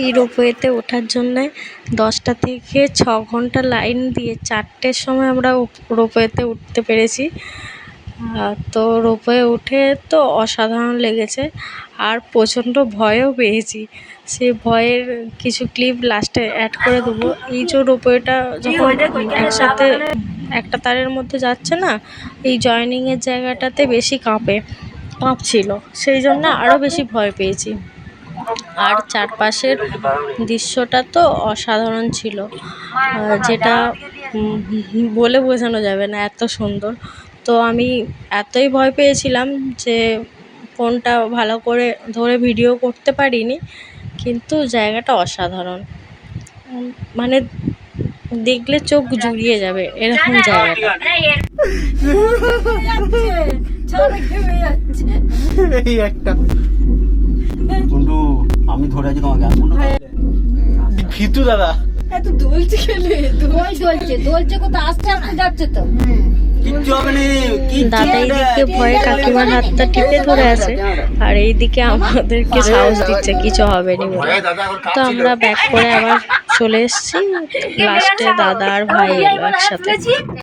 এই রোপওয়েতে ওঠার জন্য 10টা থেকে 6 ঘন্টা লাইন দিয়ে 4টের সময় আমরা রোপওয়েতে উঠতে পেরেছি। তো রোপওয়ে উঠে তো অসাধারণ লেগেছে, আর প্রচণ্ড ভয়ও পেয়েছি। সেই ভয়ের কিছু ক্লিপ লাস্টে অ্যাড করে দেবো। এই যে রোপওয়েটা যখন একসাথে একটা তারের মধ্যে যাচ্ছে না, এই জয়েনিংয়ের জায়গাটাতে বেশি কাঁপছিল, সেই জন্য আরও বেশি ভয় পেয়েছি। আর চারপাশের দৃশ্যটা তো অসাধারণ ছিল, যেটা বলে বোঝানো যাবে না, এত সুন্দর। তো আমি এতই ভয় পেয়েছিলাম যে ফোনটা ভালো করে ধরে ভিডিও করতে পারিনি, কিন্তু জায়গাটা অসাধারণ, মানে দেখলে চোখ জুড়িয়ে যাবে এরকম জায়গাটা। এই একটা কুন্ডু আমি ধরে আছি তোমাকে। ফিতু দাদা এত দোলছে খেলে দোলছে কোথাও আস্তে আস্তে যাচ্ছে তো কিচ্ছু হবে না। দাদা এইদিকে ভয়ে কাকিমার হাতটা টিপে ধরে আছে, আর এইদিকে আমাদেরকে সাহস দিচ্ছে কিছু হবে না বলে। তো আমরা ব্যাক করে আবার চলে এসেছি। লাস্টে দাদা আর ভাই এলো একসাথে।